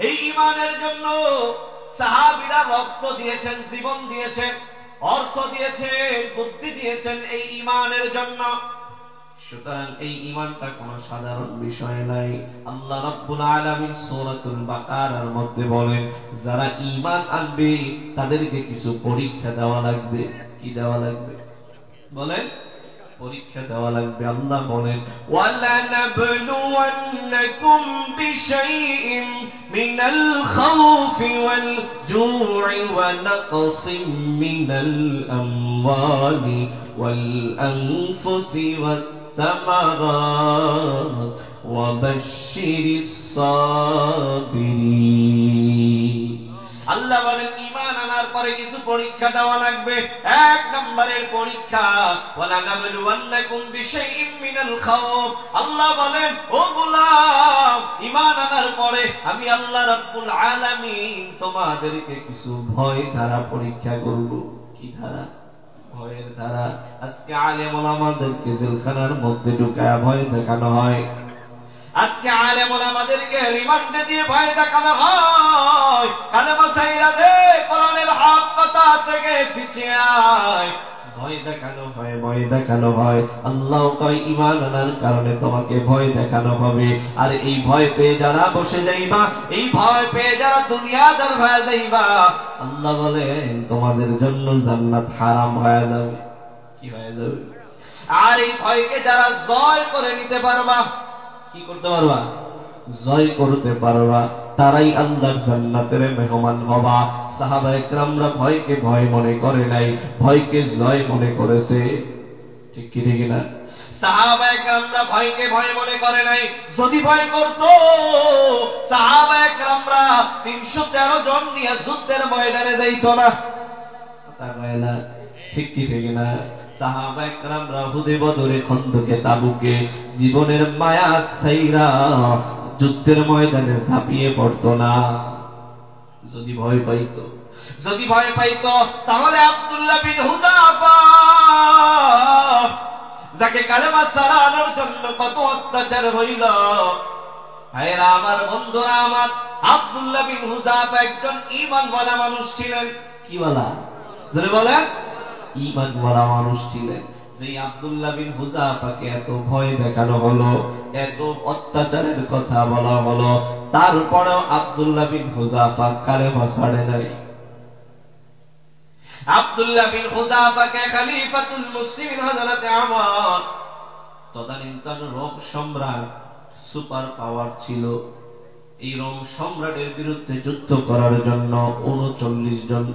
এই ঈমানের জন্য সাহাবীরা রক্ত দিয়েছেন, জীবন দিয়েছেন, অর্থ দিয়েছেন, বুদ্ধি দিয়েছেন এই ঈমানের জন্য। সুতরাং এই ঈমানটা কোনো সাধারণ বিষয় নাই। আল্লাহ রাব্বুল আলামিন সূরাতুল বাকারার মধ্যে বলেন, যারা ঈমান আনবে তাদেরকে কিছু পরীক্ষা দেওয়া লাগবে। কি দেওয়া লাগবে বলেন? পরীক্ষা দেওয়া লাগবে। আল্লাহ বলেন, ওয়ালানাবলুওয়ান্নাকুম বিশাইইন মিনাল খাউফি ওয়াল জু'i ওয়া নাকসিম মিনাল আমওয়ালি ওয়াল আনফুসি ওয়াত তামারাত ওয়া বাশশিরিস সাবিরিন। আল্লাহ বলেন ঈমান আনার পরে কিছু পরীক্ষা দেওয়া লাগবে। এক নম্বরের পরীক্ষা, ওয়ালানাবলুওয়ান্নাকুম বিশাইইন মিনাল খাউফ। আল্লাহ বলেন, ও গোলাম, ঈমান আনার পরে আমি আল্লাহ রাব্বুল আলামিন তোমাদেরকে কিছু ভয় দ্বারা পরীক্ষা করব। কি ধারা? ভয়ের ধারা। আজকে আলেম ওলামাদেরকে জেলখানার মধ্যে ঢুকায়া ভয় দেখানো হয়। আজকে আলেম ওলামাদেরকে রিমান্ডে দিয়ে ভয় দেখানো হয়। কালেমা ছাইরা দে, কোরআনের হক কথা থেকে পিছিয়ে আয়। ভয় দেখানো হয়, ভয় দেখানো হয়। আল্লাহ কয় ঈমান আনার কারণে তোমাকে ভয় দেখানো হবে। আর এই ভয় পেয়ে যারা বসে যাইবা, এই ভয় পেয়ে যারা দুনিয়াদার হয়ে যাইবা, আল্লাহ বলেন তোমাদের জন্য জান্নাত হারাম হয়ে যাবে। কি হয়ে যাবে? আর এই ভয়কে যারা জয় করে নিতে পারবা, কি করতে পারবা? জয় করতে পারবা, তারাই আল্লাহর জান্নাতের মেহমান হবা। সাহাবায়ে কেরামরা ভয়কে ভয় মনে করে নাই, ভয়কে জয় মনে করেছে। ঠিক কি ঠিক না? সাহাবায়ে কেরামরা ভয়কে ভয় মনে করে নাই। যদি ভয় করত, সাহাবায়ে কেরামরা 313 জন নিয়ে যুদ্ধের ময়দানে যাইত না। ঠিক কি ঠিক না? সাহাবায়ে কেরামরা উহুদে, বদরে, খন্দকে, তাবুকে জীবনের মায়া ছাইরা যুদ্ধের ময়দানে ঝাঁপিয়ে পড়তো না। যদি ভয় পাইতো, যদি ভয় পাইতো, তাহলে আব্দুল্লাহ বিন হুযাফা, যাকে কালেমা ছাড়ানোর জন্য কত অত্যাচার হইল, ভাইরা আমার, বন্ধুরা আমার, আব্দুল্লাহ বিন হুযাফা একজন ঈমানওয়ালা মানুষ ছিলেন। কি বলা? যদি বলেন, ঈমানওয়ালা মানুষ ছিলেন। যে আব্দুল্লাহ বিন হুযাফাকে এত ভয় দেখানো হলো, এত অত্যাচারের কথা বলা হলো, তারপরেও আব্দুল্লাহ বিন হুযাফা কালেমা ছাড়ে নাই। আব্দুল্লাহ বিন হুযাফাকে খলিফাতুল মুসলিমিন হযরত ওমর, তদানীন্তন রোম সম্রাট, সুপার পাওয়ার ছিল। এই রোম সম্রাটের বিরুদ্ধে যুদ্ধ করার জন্য 39 জন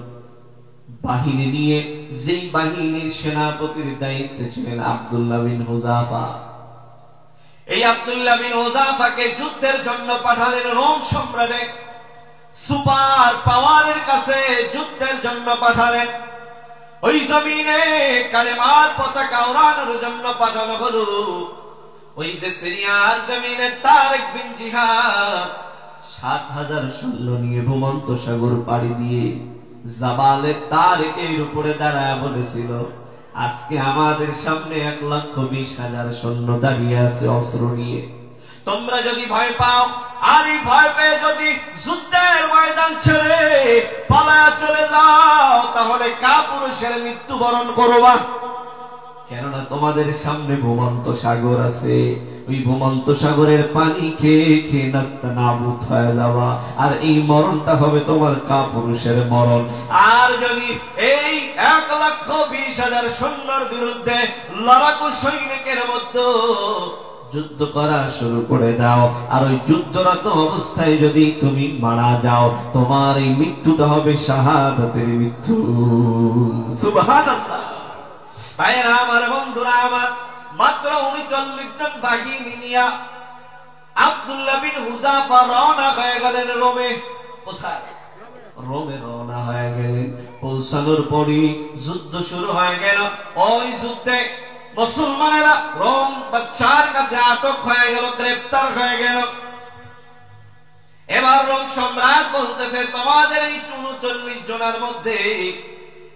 বাহিনী নিয়ে, যেই বাহিনীর সেনাপতির দায়িত্বে ছিলেন আব্দুল্লাহ বিন হুযাফা, এই আব্দুল্লাহ বিন হুযাফাকে যুদ্ধের জন্য পাঠালেন রোম সম্রাটে। সুপার পাওয়ারের কাছে যুদ্ধের জন্য পাঠালেন। ওই জমিনে কালেমার পতাকা ওড়ানোর জন্য পাঠানো হলো। ওই যে সিরিয়ার জমিনে তারেক বিন জিহাদ 7000 সৈন্য নিয়ে ভূমন্ত সাগর পাড়ি দিয়ে জাবালে তারেকের উপরে দাঁড়ায় বলেছিল, আজকে আমাদের সামনে 1,20,000 সৈন্য দাঁড়িয়ে আছে অস্ত্র নিয়ে। তোমরা যদি ভয় পাও, আর এই ভয় পেয়ে যদি যুদ্ধের ময়দান ছেড়ে পালায়া চলে যাও, তাহলে কাপুরুষের মৃত্যুবরণ করবা। কেননা তোমাদের সামনে ভূমন্ত সাগর আছে। ওই ভূমন্ত সাগরের পানি খেয়ে খেয়ে নাস্তানাবুদ হয়ে যাওয়া, আর এই মরণটা হবে তোমার কাপুরুষের মরণ। আর যদি এই 1,20,000 সৈন্যের বিরুদ্ধে লড়াকু সৈনিকের মধ্যে যুদ্ধ করা শুরু করে দাও, আর ওই যুদ্ধরত অবস্থায় যদি তুমি মারা যাও, তোমার এই মৃত্যুটা হবে শাহাদাতের মৃত্যু। সুবহানাল্লাহ। ভাইরা আমার, বন্ধুরা আমার, মাত্র 39 জন বাহিনী নিয়া আব্দুল্লাহ বিন হুযাফা রওনা হয়ে গেলেন রোমে। কোথায়? রোমে রওনা হয়ে গেলেন। পৌঁছানোর পরই যুদ্ধ শুরু হয়ে গেল। ওই যুদ্ধে মুসলমানেরা রোম বাদশার কাছে আটক হয়ে গেল, গ্রেফতার হয়ে গেল। এবার রোম সম্রাট বলতেছে, তোমাদের এই 39 জনের মধ্যে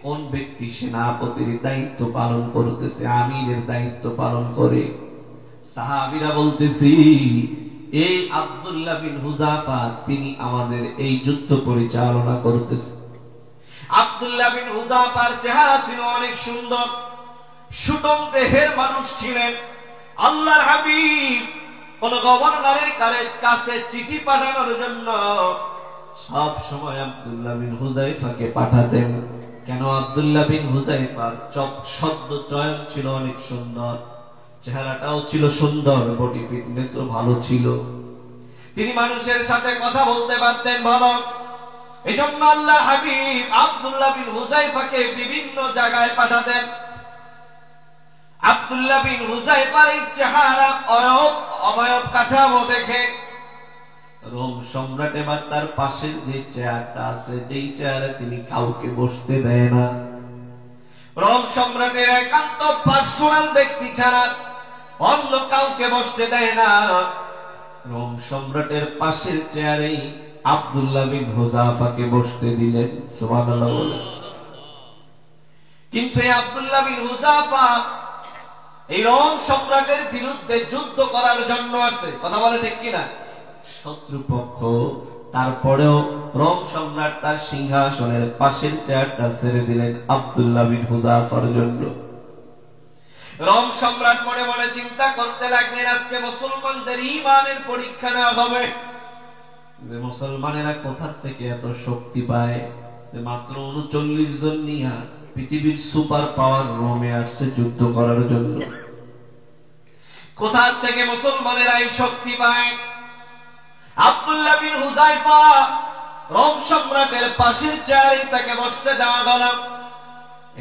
কোন ব্যক্তি সেনাপতির দায়িত্ব পালন করতেছে, আমিরের দায়িত্ব পালন করে? সাহাবীরা বলতেছি, এই আব্দুল্লাহ বিন হুযাফা তিনি আমাদের এই যুদ্ধ পরিচালনা করতেছেন। আব্দুল্লাহ বিন হুযাফার চেহারা ছিল অনেক সুন্দর, সুটম দেহের মানুষ ছিলেন। আল্লাহর হাবিব কোন গভর্নরের কাছে চিঠি পাঠানোর জন্য সব সময় আব্দুল্লাহ বিন হুযায়ফাকে পাঠাতেন। কেন? আব্দুল্লাহ বিন হুযায়ফার শব্দ চয়ন ছিল অনেক সুন্দর, চেহারাটাও ছিল সুন্দর, বডি ফিটনেসও ভালো ছিল, তিনি মানুষের সাথে কথা বলতে পারতেন ভালো। এজন্য আল্লাহ হাবিব আব্দুল্লাহ বিন হুযায়ফাকে বিভিন্ন জায়গায় পাঠাতেন। আব্দুল্লাহ বিন হুযায়ফার এই চেহারা অবয়ব কাঠামো দেখে রোম সম্রাট এবার তার পাশের যে চেয়ারটা আছে, যেই চেয়ারে তিনি কাউকে বসতে দেয় না, রোম সম্রাটের একান্ত পার্সোনাল ব্যক্তি ছাড়া অন্য কাউকে বসতে দেয় না, রোম সম্রাটের পাশের চেয়ারেই আব্দুল্লাহ বিন হুযাফাকে বসতে দিলেন। সুবহানাল্লাহ বলেন। কিন্তু এই আব্দুল্লাহ বিন হুযাফা এই রোম সম্রাটের বিরুদ্ধে যুদ্ধ করার জন্য আসে, কথা বলে ঠিক কিনা? শত্রুপক্ষ, তারপরেও রোম সম্রাট তার সিংহাসনের পাশের চেয়ারটা ছেড়ে দিলেন আব্দুল্লাহ বিন হুযাফার জন্য। রোম সম্রাট মনে মনে চিন্তা করতে লাগলেন, আজকে মুসলমানদের ঈমানের পরীক্ষা নেওয়া হবে, যে মুসলমানেরা কোথা থেকে এত শক্তি পায়, যে মাত্র ৩৯ জন নিয়ে আসে, পৃথিবীর সুপার পাওয়ার রোমে আসছে যুদ্ধ করার জন্য, কোথা থেকে মুসলমানেরা এই শক্তি পায়? আব্দুল্লাহ বিন হুযায়ফা রোম সম্রাটের পাশের চেয়ারে তাকে বসতে দেওয়া গেল।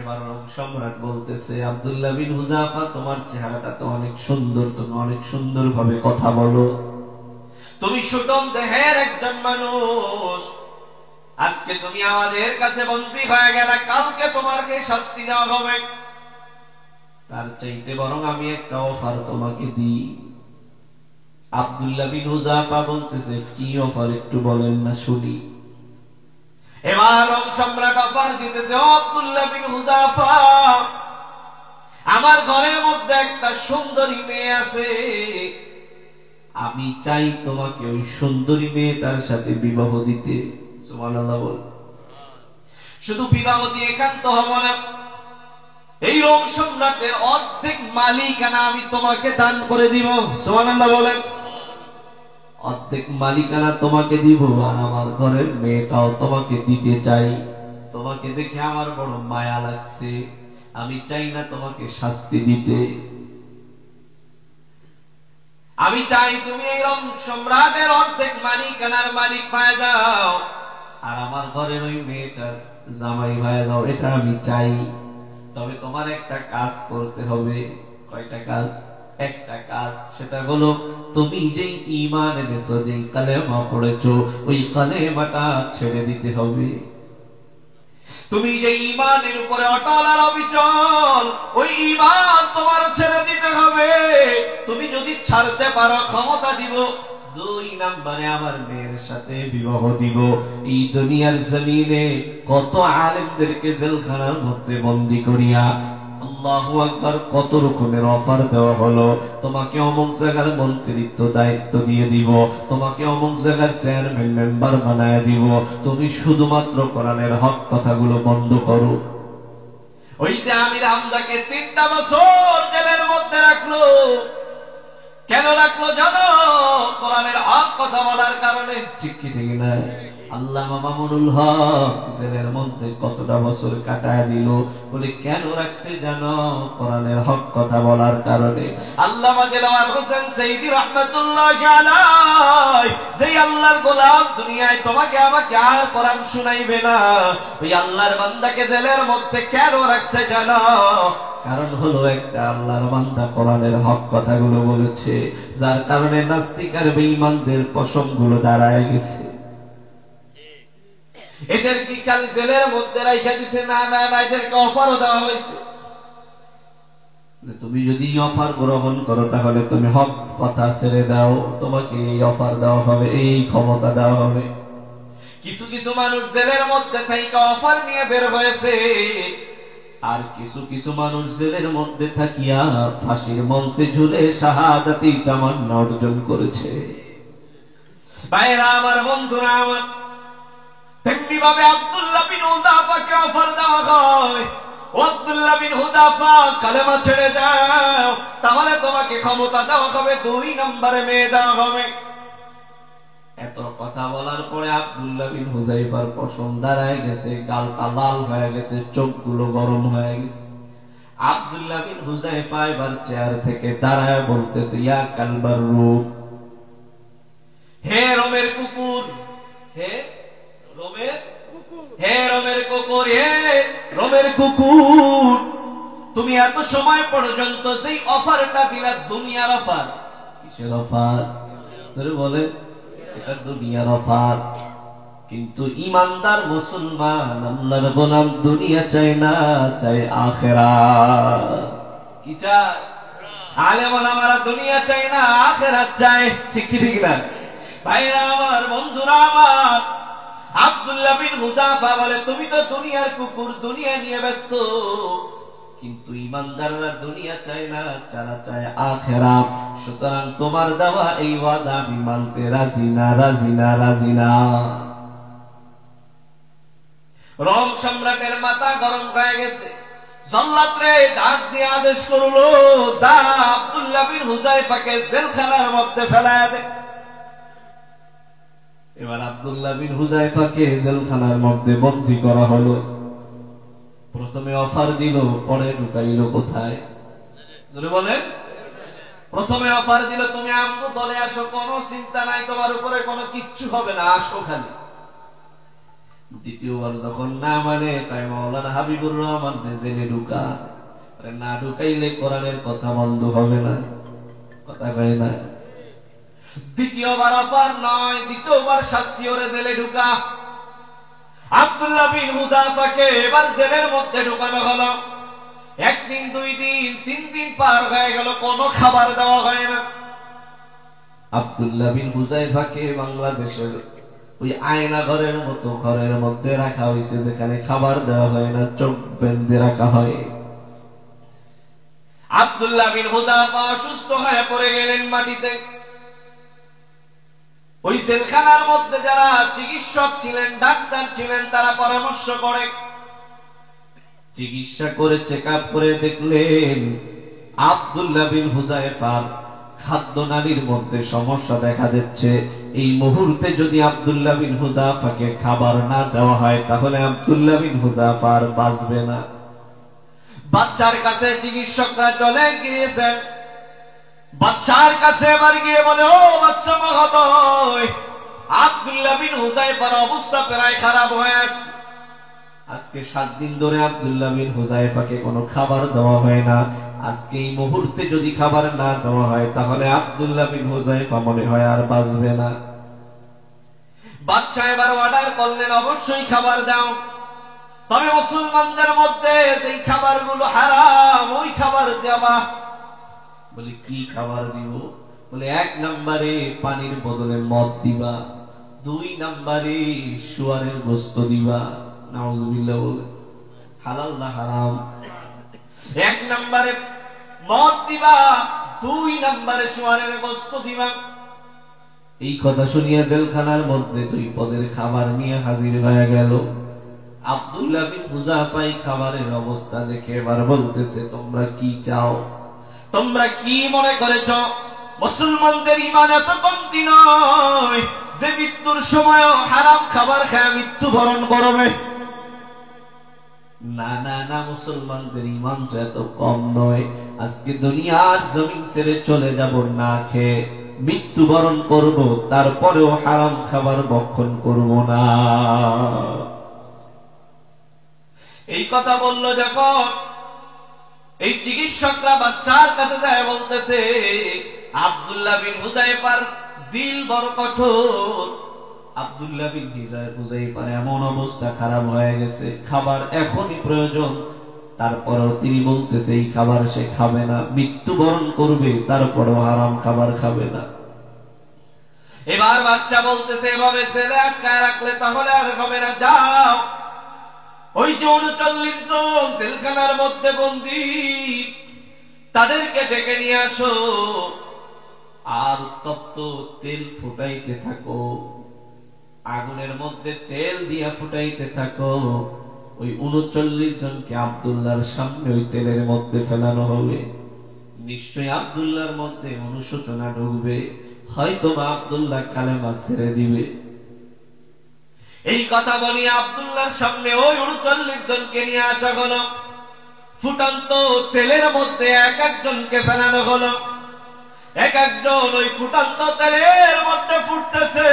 এবার রোম সম্রাট বলতেছে, আব্দুল্লাহ বিন হুযায়ফা তোমার চেহারাটা তো অনেক সুন্দর, তুমি অনেক সুন্দর ভাবে কথা বলো, তুমি সুটম দেহের একজন মানুষ, আজকে তুমি আমাদের কাছে বন্দী হয়ে গেলে, কালকে তোমাকে শাস্তি দেওয়া হবে, তার চাইতে বরং আমি একটা অফার তোমাকে দিই। আব্দুল্লাহ বিন হুযায়ফা বলতেছে, কি অফার একটু বলেন না শুনি। এবার রোম সম্রাট অফার দিতেছে, ও আব্দুল্লাহ বিন হুযায়ফা, আমার ঘরের মধ্যে একটা সুন্দরী মেয়ে আছে, আমি চাই তোমাকে ওই সুন্দরী মেয়েটার সাথে বিবাহ দিতে। সুবহানাল্লাহ বল। শুধু বিবাহ দিয়ে একান্ত হব না, এই রোম সম্রাটের অর্ধেক মালিকানা আমি তোমাকে দান করে দিব। সুবহানাল্লাহ বলেন। অর্ধেক মালিকানা তোমাকে দিব, আর আমার ঘরের মেয়েটাও তোমাকে দিতে চাই। তোমাকে দেখে আমার বড় মায়া লাগছে, আমি চাই না তোমাকে শাস্তি দিতে, আমি চাই তুমি এই রোম সম্রাটের অর্ধেক মালিকানার মালিক হয়ে যাও, আর আমার ঘরের ওই মেয়েটার জামাই হয়ে যাও, এটা আমি চাই। তবে তোমার একটা কাজ করতে হবে। কয়টা কাজ? একটা কাজ, সেটা হলো তুমি যেই ঈমান এনেছো, যেই কালেমা পড়েছো, ওই কালেমাটা ছেড়ে দিতে হবে। তুমি যে ঈমানের উপরে অটল আর অবিচল, ওই ঈমান তোমার ছেড়ে দিতে হবে। তুমি যদি ছাড়তে পারো, ক্ষমতা দিব, 2 নম্বরে আমার মেয়ের সাথে বিবাহ দিব। এই দুনিয়ার জমিনে কত আলেমদেরকে জেলখানার মধ্যে বন্দী করিয়া, আল্লাহু আকবার, কত রকমের অফার দেওয়া হলো, তোমাকে অমুক জায়গার মন্ত্রিত্ব দায়িত্ব দিয়ে দিব, তোমাকে অমুক জায়গার চেয়ারম্যান মেম্বার বানায় দিব, তুমি শুধুমাত্র কোরআনের হক কথাগুলো বন্ধ করো। ওই যে আমির হামজাকে 3টা বছর জেলের মধ্যে রাখলো, কেন রাখলো জানো? কোরআনের হক কথা বলার কারণে। ঠিক কি ঠিক না? আল্লামা মামুনুল হক জেলের মধ্যে কতটা বছর কাটায় দিল, বলে কেন রাখছে জানো? কোরআনের হক কথা বলার কারণে। আল্লামা দেলোয়ার হোসেন সাইদী রাহমাতুল্লাহি আলাইহি, যেই আল্লাহর গোলাম দুনিয়ায় তোমাকে আমাকে আর কোরআন শুনাইবে না, ওই আল্লাহর বান্দাকে জেলের মধ্যে কেন রাখছে জানো? কারণ হলো একটা, আল্লাহর বান্দা কোরআনের হক কথাগুলো বলেছে, যার কারণে নাস্তিক আর বেঈমানদের পশমগুলো দাঁড়ায় গেছে। এদের কি খালি জেলের মধ্যে রাইখা দিছে? না না না, এদেরকে অফারও দেওয়া হয়েছে, তুমি যদি অফার গ্রহণ করো তাহলে তুমি হক কথা ছেড়ে দাও, তোমাকে এই অফার দেওয়া হবে, এই ক্ষমতা দেওয়া হবে। কিছু কিছু মানুষ জেলের মধ্যে থেকে অফার নিয়ে বের হয়েছে, আর কিছু কিছু মানুষ জেলের মধ্যে থাকিয়া ফাঁসির মঞ্চে ঝুলে শাহাদাতি তামান্না অর্জন করেছে। ভাইরা আমার, বন্ধুরা আমার, তেমনি ভাবে আব্দুল্লাহ বিন হুযাফাকে অফার দেওয়া হয়, আব্দুল্লাহ বিন হুযাফা কালেমা ছেড়ে দাও, তাহলে তোমাকে ক্ষমতা দেওয়া হবে, 2 নম্বরে মেয়ে দেওয়া হবে। এত কথা বলার পরে আব্দুল্লাহ বিন হুযাইফার পশম দাঁড়ায় গেছে, গালটা লাল হয়ে গেছে, চোখগুলো গরম হয়ে গেছে। আব্দুল্লাহ বিন হুযাইফা এবার চেয়ার থেকে দাঁড়ায় বলতেছে, ইয়া কালবার রূপ, হে রোমের কুকুর, হে রোমের কুকুর, হে রোমের কুকুর, তুমি এত সময় পর্যন্ত যেই অফারটা দিলা, দুনিয়ার অফার। কিসের অফার? তোরে বলে এটা দুনিয়ার অফার। কিন্তু ইমানদার মুসলমান আল্লাহর গোলাম দুনিয়া চায় না, চায় আখিরাত। কি চায়? আলেম ওলামারা দুনিয়া চায় না, আখিরাত চায়। ঠিক কি ঠিক না? ভাইরা আমার, বন্ধুরা আমার, আব্দুল্লাহ বিন হুযাফা বলে, তুমি তো দুনিয়ার কুকুর, দুনিয়া নিয়ে ব্যস্ত, কিন্তু ইমানদাররা দুনিয়া চায় না, যারা চায় আখিরাত। সুতরাং তোমার দেওয়া এই ওয়াদা আমি মানতে রাজি না, রাজি না, রাজি না। রোম সম্রাটের মাথা গরম হয়ে গেছে। জল্লাদরে ডাক দিয়ে আদেশ করলো, যা আব্দুল্লাহ বিন হুযাইফাকে জেলখানার মধ্যে ফেলায় দে। এবার আব্দুল্লাহ বিন হুযাইফাকে জেলখানার মধ্যে বন্দী করা হলো। প্রথমে অফার দিল, পরে ঢুকাইল কোথায়? যদি বলেন, প্রথমে অফার দিল, তুমি আমগো দলে আসো, কোনো চিন্তা নাই, তোমার উপরে কোনো কিচ্ছু হবে না, আসো খালি। দ্বিতীয়বার যখন না মানে, তাই মাওলানা হাবিবুর রহমান জেলে ঢুকা, না ঢুকাইলে কোরআনের কথা বন্ধ হবে না, কথা কয় না। দ্বিতীয়বার অফার নয়, দ্বিতীয়বার শাস্তি ওরে জেলে ঢুকা। আব্দুল্লাহ বিন হুযাফাকে এবার জেলের মধ্যে ঢুকানো হলো। 1 দিন, 2 দিন, 3 দিন পার হয়ে গেল, কোনো খাবার দেওয়া হয় না। আব্দুল্লাহ বিন হুযাইফাকে বাংলাদেশের ওই আয়না ঘরের মতো ঘরের মধ্যে রাখা হয়েছে, যেখানে খাবার দেওয়া হয় না, চোখ বেঁধে রাখা হয়। আব্দুল্লাহ বিন হুযাফা অসুস্থ হয়ে পড়ে গেলেন মাটিতে। ওই জেলখানার মধ্যে যারা চিকিৎসক ছিলেন, ডাক্তার ছিলেন, তারা পরামর্শ করে, চিকিৎসা করে, চেক আপ করে দেখলেন আব্দুল্লাহ বিন হুযাইফার খাদ্য নালীর মধ্যে সমস্যা দেখা দিচ্ছে। এই মুহূর্তে যদি আব্দুল্লাহ বিন হুযাফাকে খাবার না দেওয়া হয়, তাহলে আব্দুল্লাহ বিন হুযাফা আর বাঁচবে না। বাচ্চার কাছে চিকিৎসকরা চলে গিয়েছেন। বাচ্চার কাছে এবার গিয়ে বলে, ও বাচ্চা মহোদয়, আব্দুল্লাহ বিন হুযাইফার অবস্থা প্রায় খারাপ হয়ে আসছে। আজকে 7 দিন ধরে আব্দুল্লাহ বিন হুযাইফাকে কোনো খাবার দেওয়া হয় না। আজকে এই মুহূর্তে যদি খাবার না দেওয়া হয়, তাহলে আব্দুল্লাহ বিন হুযাইফা মনে হয় আর বাঁচবে না। বাদশা এবার অর্ডার করলেন, অবশ্যই খাবার দাও, তবে মুসলমানদের মধ্যে যেই খাবারগুলো হারাম ওই খাবার দেওয়া। বলে, কি খাবার দিব? বলে, 1 নম্বরে পানির বদলে মদ দিবা, 2 নম্বরে শুয়ারের গোশত দিবা। নাউজুবিল্লাহ। বলে, হালাল না হারাম? 1 নম্বরে মদ দিবা, 2 নম্বরে শুয়ারের গোশত দিবা। এই কথা শুনিয়া জেলখানার মধ্যে 2 পদের খাবার নিয়ে হাজির হয়ে গেল। আব্দুল্লাহ বিন হুযাফা খাবারের অবস্থা দেখে এবার বলতেছে, তোমরা কি চাও? তোমরা কি মনে করেছ মুসলমানদের ঈমান এত কমতি নয় যে মৃত্যুর সময়ও হারাম খাবার খায় মৃত্যুবরণ করবে? না না না, মুসলমানদের ঈমান তো এত কম নয়। আজকে দুনিয়ার জমিন ছেড়ে চলে যাব, না খেয়ে মৃত্যুবরণ করব, তারপরেও হারাম খাবার ভক্ষণ করব না। এই কথা বলল যখন, এই চিকিৎসকরা বাচ্চার কাছে যায় বলতেছে, আব্দুল্লাহ বিন হুযাইফার দিল বড় কঠোর। আব্দুল্লাহ বিন হুযাইফার এমন অবস্থা খারাপ হয়ে গেছে, খাবার এখনই প্রয়োজন। তারপরেও তিনি বলতেছে এই খাবার সে খাবে না, মৃত্যুবরণ করবে, তারপরেও হারাম খাবার খাবে না। এবার বাচ্চা বলতেছে, এভাবে ছেলে আটকায় রাখলে তাহলে আর হবে না, যাও ওই যে 39 জন জেলখানার মধ্যে বন্দী, তাদেরকে ডেকে নিয়ে আসো। আর উত্তপ্ত তেল ফুটাইতে থাকো, আগুনের মধ্যে তেল দিয়া ফুটাইতে থাকো। ওই 39 জনকে আব্দুল্লাহর সামনে ওই তেলের মধ্যে ফেলানো হবে। নিশ্চয়ই আব্দুল্লাহর মধ্যে অনুশোচনা ঢুকবে, হয়তো বা আব্দুল্লাহ কালেমা ছেড়ে দিবে। এই কথা বলি আব্দুল্লাহর সামনে ওই 39 জনকে নিয়ে আসা হলো। ফুটন্ত তেলের মধ্যে এক একজনকে ফেলানো হলো। এক একজন ওই ফুটন্ত তেলের মধ্যে ফুটতেছে,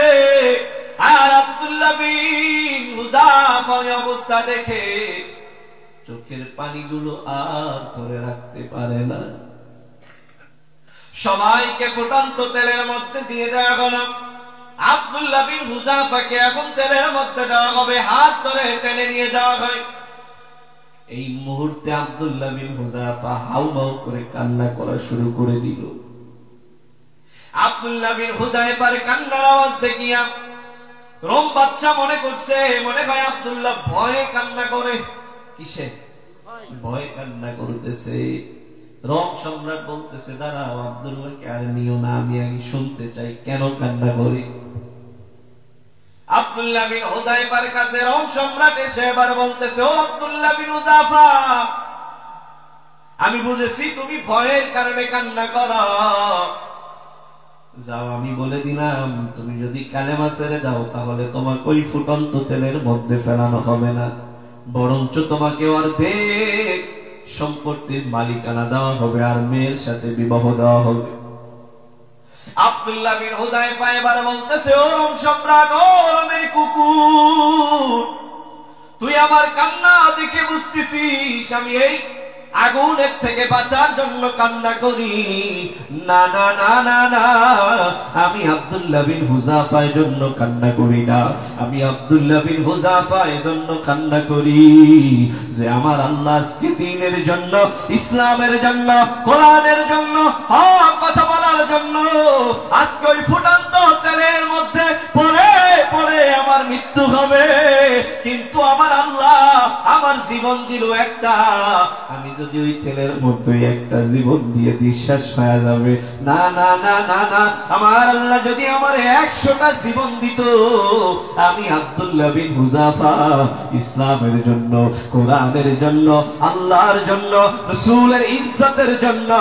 আর আব্দুল্লাহ বিন হুযাফার অবস্থা দেখে চোখের পানিগুলো আর ধরে রাখতে পারে না। সবাইকে ফুটন্ত তেলের মধ্যে দিয়ে দেওয়া হলো। আব্দুল্লাহ বিন হুযাফাকে এখন তেলের মধ্যে দেওয়া হবে, হাত ধরে টেনে নিয়ে যাওয়া হয়। এই মুহূর্তে আব্দুল্লাহ বিন হুযাফা হাউমাউ করে কান্না করা শুরু করে দিল। আব্দুল্লাহ বিন হুযাফার কান্নার আওয়াজ দেখিয়া রোম বাদশা মনে করছে, মনে হয় আব্দুল্লাহ ভয়ে কান্না করে। কিসে? ভয়ে কান্না করতেছে। রোম সম্রাট বলতেছে, দাঁড়াও, আব্দুল্লাহকে আর নিও না, আমি আগে শুনতে চাই কেন কান্না করে। আব্দুল্লাহ বিন হুযাফার কাছে রোম সম্রাট এসে এবার বলতেছে, ও আব্দুল্লাহ বিন হুযাফা, আমি বুঝেছি তুমি ভয়ের কারণে কান্না করো। যাও, আমি বলে দিলাম, তুমি যদি কালেমা ছেড়ে দাও তাহলে তোমাকে ওই ফুটন্ত তেলের মধ্যে ফেলানো হবে না, বরঞ্চ তোমাকে অর্ধেক সম্পত্তির মালিকানা দেওয়া হবে আর মেয়ের সাথে বিবাহ দেওয়া হবে। আব্দুল্লাহ বিন হুযাফা এবার বলতেছে, ও রোম সম্রাট, ও রোমের কুকুর, তুই আমার কান্না দেখে বুঝতেছিস আমি এই আগুনের থেকে বাঁচার জন্য কান্না করি। না না না না না, আমি আব্দুল্লাহ বিন হুযাফা এর জন্য কান্না করি না। আমি আব্দুল্লাহ বিন হুযাফা এর জন্য কান্না করি যে আমার আল্লাহ আজকে দ্বীনের জন্য, ইসলামের জন্য, কোরআনের জন্য, হক কথা বলার জন্য আজকে ওই ফুটন্ত তেলের মধ্যে পড়ে পড়ে আমার মৃত্যু হবে। কিন্তু আমার আল্লাহ আমার জীবন দিল একটা, আমি যদি ওই তেলের মধ্যে একটা জীবন দিয়ে বিশ্বাস হয়ে যাবে। না না না না না, আমার আল্লাহ যদি আমার 100টা জীবন দিত, আমি আব্দুল্লাহ বিন হুযাফা ইসলামের জন্য, কোরআনের জন্য, আল্লাহর জন্য, রাসূলের ইজ্জতের জন্য,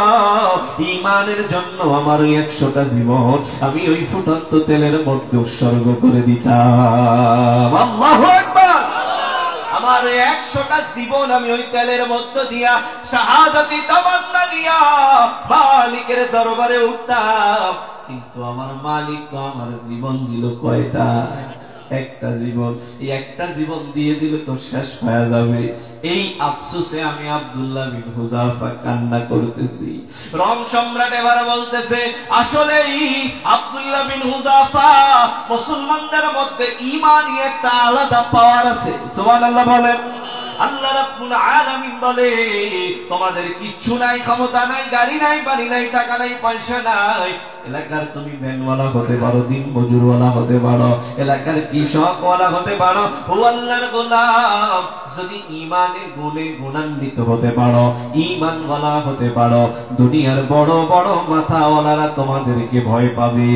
ঈমানের জন্য আমার ওই 100টা জীবন আমি ওই ফুটন্ত তেলের মধ্যে উৎসর্গ করে দিতাম। আল্লাহু আকবার। আমার 100টা জীবন আমি ওই তেলের মধ্যে দিয়া শাহাদাতি তামান্না নিয়া মালিকের দরবারে উঠতাম। কিন্তু আমার মালিক তো আমার জীবন দিল কয়টা? একটা জীবন। এই একটা জীবন দিয়ে দিলে তো শেষ হয়ে যাবে। এই আফসোসে আমি আব্দুল্লাহ বিন হুযাফা কান্না করতেছি। রোম সম্রাট এবার বলতেছে, আসলেই আব্দুল্লাহ বিন হুযাফা, মুসলমানদের মধ্যে ঈমানই একটা আলাদা পাওয়ার আছে। সুবহানাল্লাহ বলেন। আল্লাহ রাব্বুল আলামিন বলে, তোমাদের কিচ্ছু নাই, ক্ষমতা নাই, গাড়ি নাই, বাড়ি নাই, টাকা নাই, পয়সা নাই, এলাকার তুমি ভ্যানওয়ালা হতে পারো, দিন মজুরওয়ালা হতে পারো, এলাকার কৃষকওয়ালা হতে পারো, ও আল্লাহর গোলাম, যদি ঈমানের গুণে গুণান্বিত হতে পারো, ঈমানওয়ালা হতে পারো, দুনিয়ার বড় বড় মাথাওয়ালারা তোমাদেরকে ভয় পাবে।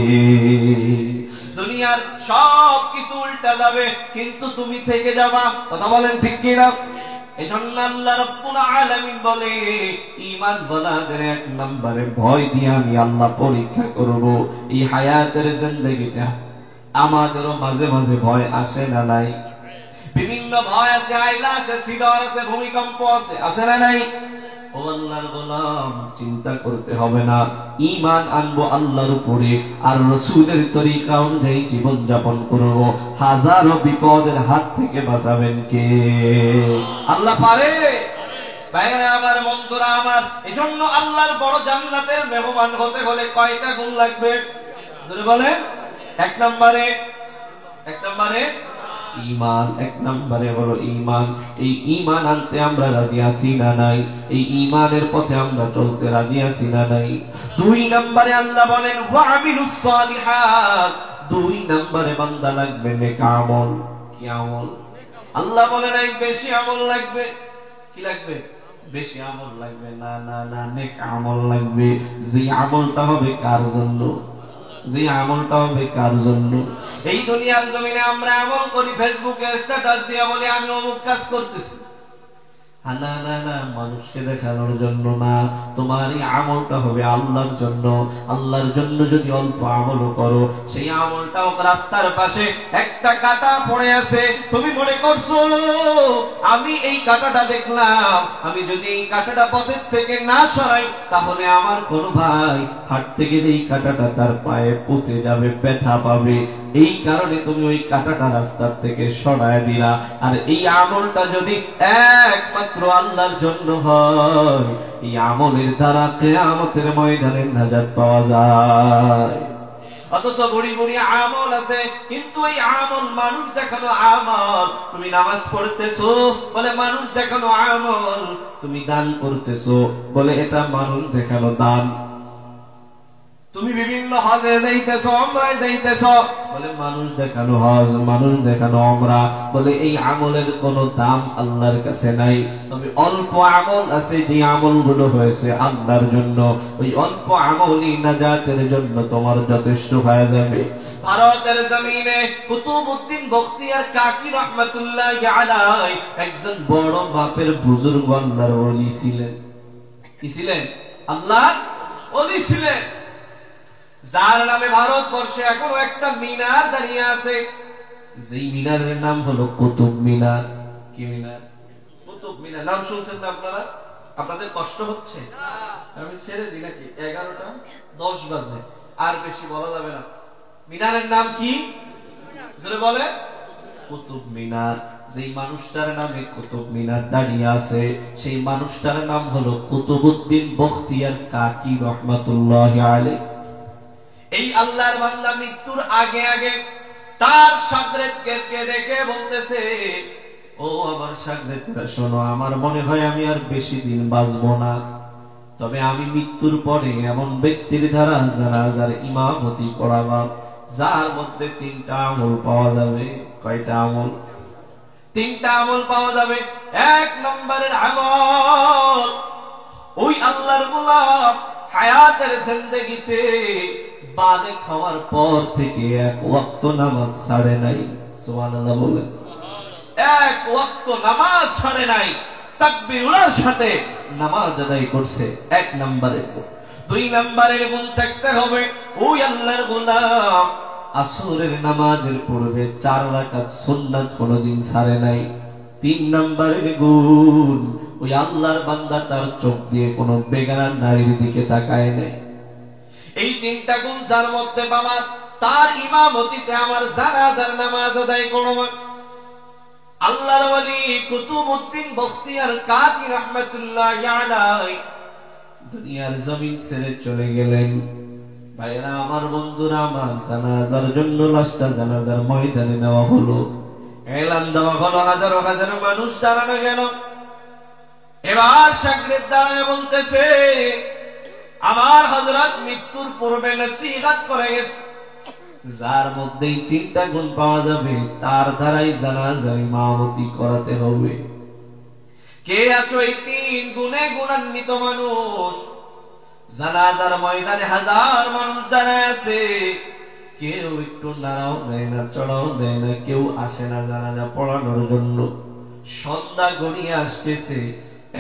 দুনিয়ার সব কিছু উল্টা যাবে, কিন্তু তুমি থেকে যাবা। কথা বলেন ঠিক কিনা? এজন্য আল্লাহ রাব্বুল আলামিন বলে, ঈমান ওয়ালাদের 1 নম্বরে ভয় দিয়ে আমি আল্লাহ পরীক্ষা করব। এই হায়াতের জিন্দেগিতে আমাদেরও মাঝে মাঝে ভয় আসে না নাই? বিভিন্ন ভয় আসে, আইলা আসে, সিডর আছে, ভূমিকম্প আছে, আছে না নাই? ও আল্লাহর গোলাম, চিন্তা করতে হবে না, ঈমান আনবো আল্লাহর উপরে আর রাসূলের তরিকা অনুযায়ী জীবন যাপন করব। হাজারো বিপদের হাত থেকে বাঁচাবেন কে? আল্লাহ পারে। ভাইরা আমার, বন্ধুরা আমার, এজন্য আল্লাহর বড় জান্নাতের মেহমান হতে হলে কয়টা গুণ লাগবে? জোরে বলেন। 1 নম্বরে ঈমান। 1 নম্বরে হলো ঈমান। এই ঈমান আনতে আমরা রাজি আছি না নাই? এই ঈমানের পথে আমরা চলতে রাজি আছি না নাই? 2 নম্বরে আল্লাহ বলেন, ওয়া আমিলুস সালিহাত। 2 নম্বরে বান্দা লাগবে নেক আমল। কি আমল? আল্লাহ বলেন, এই বেশি আমল লাগবে। কি লাগবে? বেশি আমল লাগবে না, না না, নেক আমল লাগবে। যে আমলটা হবে কার জন্য? যে আমলটা হবে কার জন্য? এই দুনিয়ার জমিনে আমরা আমল করি, ফেসবুকে স্ট্যাটাস দিয়ে বলি আমি অমুক কাজ করতেছি। না না না, মানুষকে দেখানোর জন্য না, তোমার এই আমলটা হবে আল্লাহর জন্য। আল্লাহর জন্য যদি অল্প আমল করো, সেই আমলটাও রাস্তার পাশে একটা কাঁটা পড়ে আছে, তুমি মনে করছো আমি এই কাঁটাটা দেখলাম, আমি যদি এই কাঁটাটা পথের থেকে না সরাই তাহলে আমার কোন ভাই হাঁটতে গেলে এই কাঁটাটা তার পায়ে পুঁতে যাবে, ব্যথা পাবে। এই কারণে তুমি ওই কাঁটাটা রাস্তার থেকে সরায় দিলা। আর এই আমলটা যদি একমাত্র আল্লাহর জন্য হয়, এই আমলের দ্বারা কিয়ামতের ময়দানে নাজাত পাওয়া যায়। অথচ বুড়ি বুড়ি আমল আছে, কিন্তু এই আমল মানুষ দেখানো আমল। তুমি নামাজ পড়তেছো বলে মানুষ দেখানো আমল, তুমি দান করতেছো বলে এটা মানুষ দেখানো দান। তুমি বিভিন্ন হজে যাইতেছো, ওমরায় যাইতেছো বলে মানুষ দেখানো হজ, মানুষ দেখানো ওমরা, বলে এই আমলের কোনো দাম আল্লাহর কাছে নাই। তবে অল্প আমল আছে, যে আমলগুলো হয়েছে আল্লাহর জন্য, ওই অল্প আমলই নাজাতের জন্য তোমার যথেষ্ট হয়ে যাবে। ভারতের জমিনে কুতুবউদ্দিন বখতিয়ার কাকি রহমাতুল্লাহি আলাইহি একজন বড় মাপের বুজুর্গ আল্লাহর ওলি ছিলেন। কি ছিলেন? আল্লাহর ওলি ছিলেন, যার নামে ভারতবর্ষে এখনো একটা মিনার দাঁড়িয়ে আছে। যেই মিনারের নাম হলো কুতুব মিনার। কি মিনার? কুতুব মিনার। নাম শুনছেন না আপনারা? আপনাদের কষ্ট হচ্ছে? আমি ছেড়ে দিই নাকি? 11টা 10 বাজে, আর বেশি বলা যাবে না। মিনারের নাম কি জোরে বলে? কুতুব মিনার। যেই মানুষটার নামে কুতুব মিনার দাঁড়িয়ে আছে, সেই মানুষটার নাম হলো কুতুবউদ্দিন বখতিয়ার কাকি রহমাতুল্লাহি আলাইহি। এই আল্লাহর বান্দা মৃত্যুর আগে আগে তার শাগরেদকে ডেকে বলতেছে, ও আমার শাগরেদরা শোনো, আমার মনে হয় আমি আর বেশি দিন বাঁচবো না, তবে আমি মৃত্যুর পরে এমন ব্যক্তির দ্বারা জানাজার ইমামতি করাবো যার মধ্যে 3টা আমল পাওয়া যাবে। কয়টা আমল? 3টা আমল পাওয়া যাবে। 1 নম্বরের আমল, ওই আল্লাহর গোলাম হায়াতের জিন্দেগিতে বাদে খাওয়ার পর থেকে 1 ওয়াক্ত নামাজ ছাড়ে নাই। সুবহানাল্লাহ বলেন। 1 ওয়াক্ত নামাজ ছাড়ে নাই, তাকবীরের সাথে নামাজ আদায় করছে। 1 নম্বরের গুণ। 2 নম্বরের গুণ থাকতে হবে, ওই আল্লাহর গোলাম আসরের নামাজের পূর্বে 4 রাকাত সুন্নাত কোনদিন ছাড়ে নাই। 3 নম্বরের গুণ, ওই আল্লাহর বান্দা তার চোখ দিয়ে কোন বেগানা নারীর দিকে তাকায় নাই। এই 3টা গুণ যার মধ্যে বাবা, তার ইমামতিতে আমার জানাজার নামাজ আদায় করব। আল্লাহর ওলি কুতুবউদ্দিন বখতিয়ার কাকি রহমাতুল্লাহি আলাইহি দুনিয়ার জমিন ছেড়ে চলে গেলেন। ভাইরা আমার, বন্ধুরা আমার, জানাজার জন্য লাশটা জানাজার ময়দানে নেওয়া হলো, এলান দেওয়া হলো, হাজারো হাজারো মানুষ দাঁড়ানো গেল। এবার শাগরেদ দাঁড়ায় বলতেছে, আমার হযরত মৃত্যুর পূর্বে নসিহত করে গেছে, যার মধ্যে 3টা গুণ পাওয়া যাবে তার দ্বারাই জানাজার ইমামতি করাতে হবে। কে আছো এই 3 গুণে গুণান্বিত মানুষ? জানাজার ময়দানে হাজার মানুষ দাঁড়ায় আছে, কেউ একটু নাড়াও দেয় না, চড়াও দেয় না, কেউ আসে না জানাজা পড়ানোর জন্য। সন্ধ্যা গড়িয়ে আসতেছে,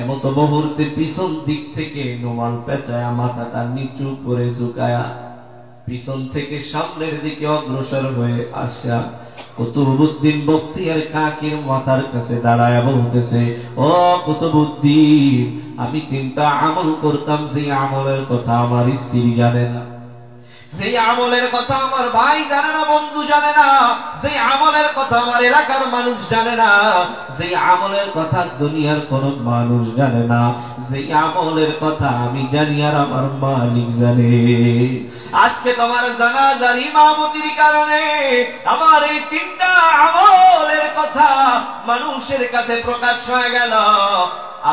এমত মুহূর্তে পিছন দিক থেকে নোমাল পেঁচায়া মাথাটা নিচু করে ঝুঁকায়া পিছন থেকে সামনের দিকে অগ্রসর হয়ে আসা কুতুবউদ্দিন বখতিয়ার কাকির মাথার কাছে দাঁড়ায় বলতেছে, ও কুতুবউদ্দিন, আমি 3টা আমল করতাম, যে আমলের কথা আমার স্ত্রী জানে না, যে আমলের কথা আমার ভাই জানে না, বন্ধু জানে না, যে আমলের কথা আমার এলাকার মানুষ জানে না, যে আমলের কথা দুনিয়ার কোন মানুষ জানে না, যে আমলের কথা আমি জানি আর আমার মালিক জানে। আজকে তোমার জানাজার ইমামতির কারণে আমার এই 3টা আমলের কথা মানুষের কাছে প্রকাশ হয়ে গেল।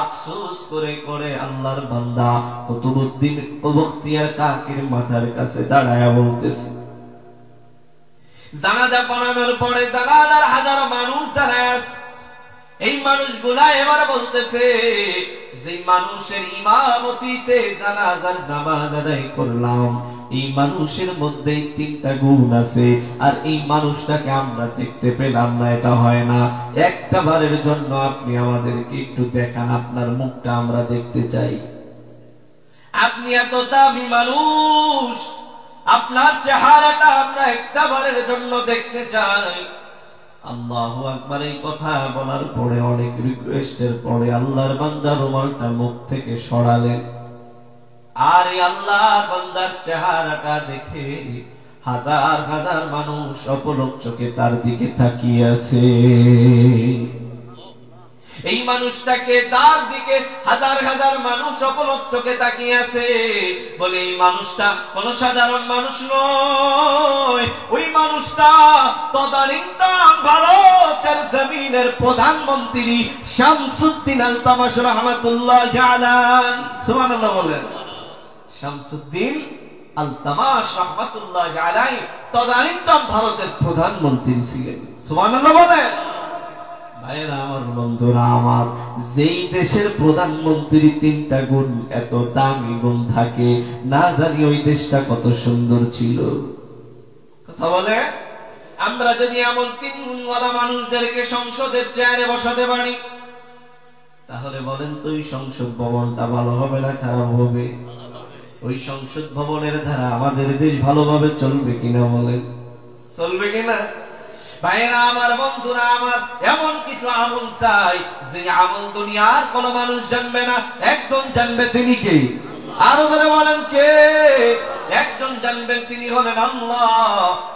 আফসোস করে করে আল্লাহর বান্দা কুতুবউদ্দিন বখতিয়ার কাকির মাথার কাছে দাঁড়ায় বলতেছে, জানাজা পড়ানোর পরে জানাজার হাজার মানুষ দাঁড়ায় আছে, এই মানুষগুলা এবার বলতেছে, যে মানুষের ইমামতিতে জানাজার নামাজ আদায় করলাম, এই মানুষের মধ্যে 3টা গুণ আছে, আর এই মানুষটাকে আমরা দেখতে পেলাম না, এটা হয় না। একটা বারের জন্য আপনি আমাদেরকে একটু দেখান, আপনার মুখটা আমরা দেখতে চাই। আপনি এত দামি মানুষ, আপনার চেহারাটা আমরা একটা বারের জন্য দেখতে চাই। আল্লাহু আকবার। এই কথা বলার পরে অনেক রিকোয়েস্টের পরে আল্লাহর বান্দা রুমালটা মুখ থেকে সরালেন, আর এই আল্লাহর বান্দার চেহারাটা দেখে হাজার হাজার মানুষ অপলক চোখে তার দিকে তাকিয়ে আছে। এই মানুষটাকে যার দিকে হাজার হাজার মানুষ অপলক চোখে তাকিয়ে আছে, বলে এই মানুষটা কোন সাধারণ মানুষ নয়। ওই মানুষটা তদানীন্তন ভারতের জমিনের প্রধানমন্ত্রী শামসুদ্দিন আলতামাশ রহমাতুল্লাহি আলাইহি। সুবহানাল্লাহ বলেন। শামসুদ্দিন আলতামাশ রহমাতুল্লাহি আলাইহি তদানীন্তন ভারতের প্রধানমন্ত্রী ছিলেন। সুবহানাল্লাহ বলেন। ভাইরা আমার, বন্ধুরা আমার, যেই দেশের প্রধানমন্ত্রী 3টা গুণ, এত দামি গুণ থাকে, না জানি ওই দেশটা কত সুন্দর ছিল। কথা বলে, আমরা যদি এমন 3 গুণওয়ালা মানুষদেরকে সংসদের চেয়ারে বসাতে পারি, তাহলে বলেন তো ওই সংসদ ভবনটা ভালো হবে না খারাপ হবে? ওই সংসদ ভবনের দ্বারা আমাদের দেশ ভালোভাবে চলবে কিনা বলেন? চলবে কিনা? ভাইরা আমার, বন্ধুরা আমার, এমন কিছু আমল চাই যে আমল দুনিয়ার কোন মানুষ জানবে না, একজন জানবে। তিনি কে? আরো ধরে বলেন কে? একজন জানবেন, তিনি হলেন আল্লাহ।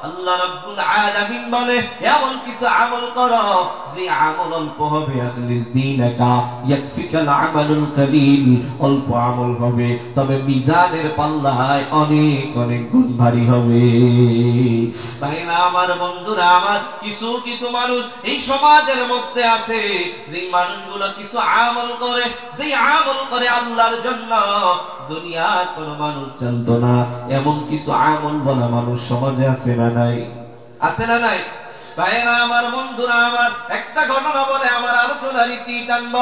আল্লাহ রাব্বুল আলামিন বলে, এমন কিছু আমল করো যে আমল অল্প হবে, আখলিস দীনাকা ইয়াকফিকাল আমালুল কলিল, অল্প আমল হবে তবে মিজানের পাল্লায় অনেক অনেক গুণ ভারী হবে। ভাইরা আমার, বন্ধুরা আমার, কিছু কিছু মানুষ এই সমাজের মধ্যে আছে, যে মানুষগুলো কিছু আমল করে, যে আমল করে আল্লাহর জন্য, দুনিয়ার কোন মানুষ জানতো না। এমন কিছু আমল বলা মানুষ সমাজে আছে না নাই? আছে না নাই? ভাইরা আমার, বন্ধুরা আমার, একটা ঘটনা বলে আমার আলোচনার রীতি টানব।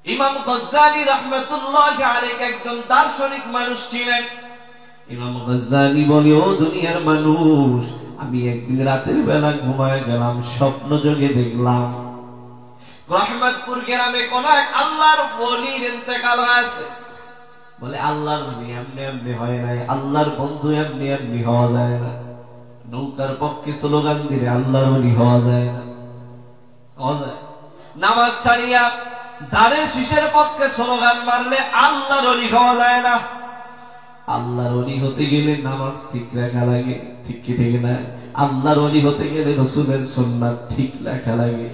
ইমাম গজ্জালী রাহমাতুল্লাহি আলাইহি একজন দার্শনিক মানুষ ছিলেন। ইমাম গজ্জালী বলে, ও দুনিয়ার মানুষ, আমি একদিন রাতের বেলা ঘুমায় গেলাম, স্বপ্ন যোগে দেখলাম রহমতপুর গ্রামে কোন এক আল্লাহর ওলির ইন্তেকাল হয়েছে। বলে, আল্লাহর ওলি এমনি এমনি হয় নাই, আল্লাহর বন্ধু এমনি এমনি হওয়া যায় না। নৌকার পক্ষে স্লোগান দিলে আল্লাহর ওলি হওয়া যায় না? হওয়া যায়? নামাজ ছাড়িয়া দাঁড়ের শীষের পক্ষে স্লোগান মারলে আল্লাহর ওলি হওয়া যায় না। আল্লাহর ওলি হতে গেলে নামাজ ঠিক রাখা লাগে, ঠিক কি ঠিক না? আল্লাহর ওলি হতে গেলে রাসূলের সুন্নাত ঠিক রাখা লাগে।